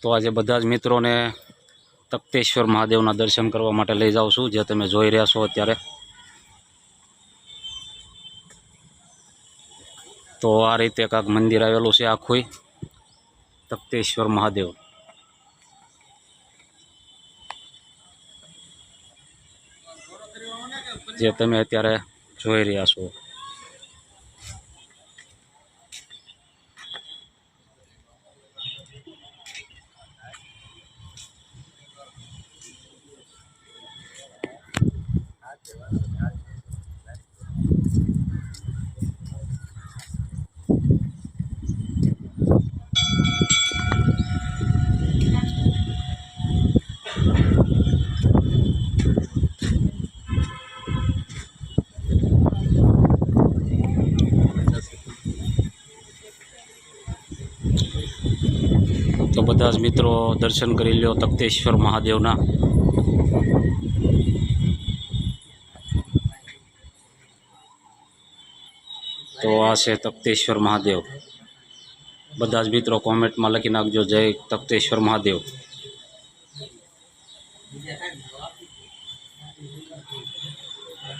તો આજે બધા જ મિત્રોને તખતેશ્વર મહાદેવના દર્શન કરવા માટે લઈ જાઉં છું, જે તમે જોઈ રહ્યા છો અત્યારે। તો આ રીતે કાંક મંદિર આવેલું છે આખું તખતેશ્વર મહાદેવ। જે તમે અત્યારે જોઈ રહ્યા છો। तो બધા જ મિત્રો દર્શન કરી લ્યો તખતેશ્વર મહાદેવના। તો આ છે તખતેશ્વર મહાદેવ। બધા જ મિત્રો કોમેન્ટમાં લખી નાખજો જય તખતેશ્વર મહાદેવ।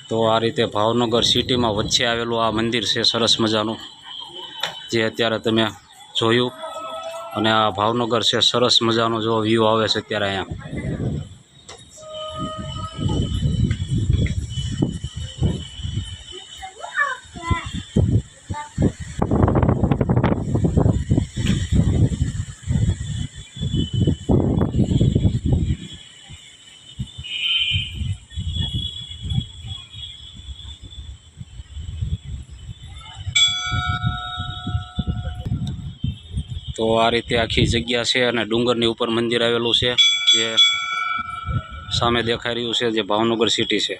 તો આ રીતે ભાવનગર સિટીમાં વચ્ચે આવેલું આ મંદિર છે સરસ મજાનું, જે અત્યારે તમે જોયું। અને આ ભાવનગર છે સરસ મજાનો જો વ્યૂ આવે છે અત્યારે અહીંયા। તો આ રીતે આખી જગ્યા છે અને ડુંગરની ઉપર મંદિર આવેલું છે, જે સામે દેખાઈ રહ્યું છે, જે ભાવનગર સિટી છે।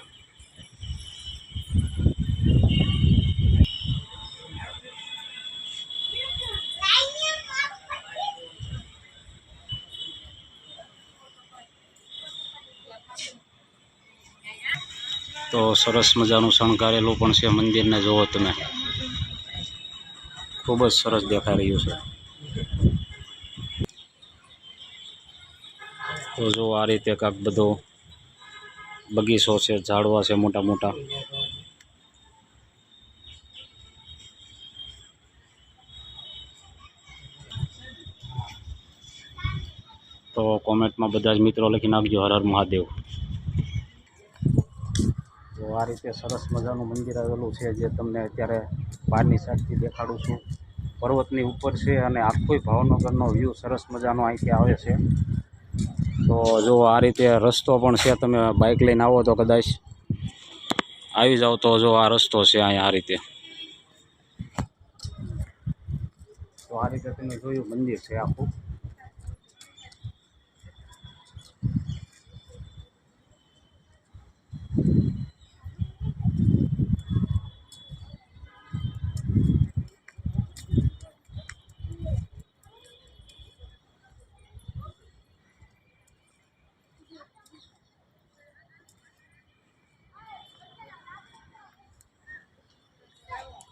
તો સરસ મજાનું શણગારેલું પણ છે મંદિરને, જોવો તમે, ખૂબ જ સરસ દેખાઈ રહ્યું છે। તો જો આ રીતે કાંક બધો બગીચો છે, ઝાડવા છે મોટા મોટા। તો કોમેન્ટમાં બધા જ મિત્રો લખી નાખજો હર હર મહાદેવ। તો આ રીતે સરસ મજાનું મંદિર આવેલું છે, જે તમને અત્યારે બહારની સાઈડથી દેખાડું છું। પર્વતની ઉપર છે અને આખો ભાવનગરનો વ્યૂ સરસ મજાનો અહીંથી આવે છે। તો જો આ રીતે રસ્તો પણ છે, તમે બાઇક લઈને આવો તો કદાચ આવી જાઓ તો જો આ રસ્તો છે અહીંયા આ રીતે। તો આ રીતે તમે જોયું મંદિર છે આખું।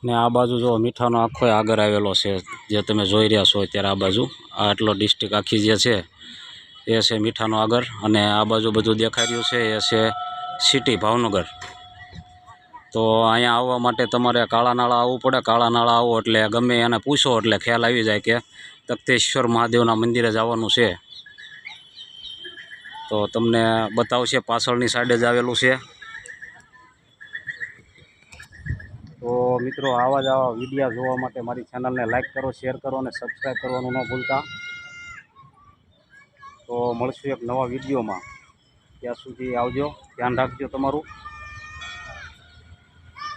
ને આ બાજુ જો મીઠાનો આખો આગળ આવેલો છે, જે તમે જોઈ રહ્યા છો અત્યારે। આ બાજુ આટલો ડિસ્ટ્રિક્ટ આખી જે છે એ છે મીઠાનો આગળ, અને આ બાજુ બધું દેખાઈ રહ્યું છે એ છે સિટી ભાવનગર। તો અહીંયા આવવા માટે તમારે કાળા નાળા આવવું પડે। કાળા નાળા આવો એટલે ગમે એને પૂછો એટલે ખ્યાલ આવી જાય કે તખતેશ્વર મહાદેવના મંદિરે જવાનું છે। તો તમને બતાવશે, પાછળની સાઈડે જ આવેલું છે। તો મિત્રો આવા જ આવા વિડીયો જોવા માટે મારી ચેનલને લાઈક કરો, શેર કરો અને સબસ્ક્રાઈબ કરવાનું ન ભૂલતા। તો મળશું એક નવા વિડીયોમાં, ત્યાં સુધી આવજો, ધ્યાન રાખજો તમારું,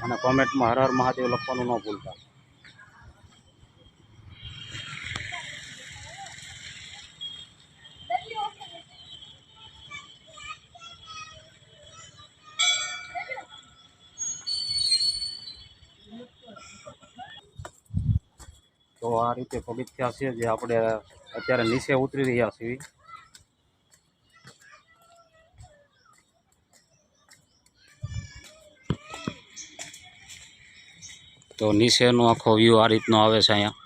અને કોમેન્ટમાં હર હર મહાદેવ લખવાનું ન ભૂલતા। તો આ રીતે પગથિયા છે, જે આપણે અત્યારે નીચે ઉતરી રહ્યા છીએ। તો નીચેનો આખો વ્યૂ આ રીતનો આવે છે અહીંયા।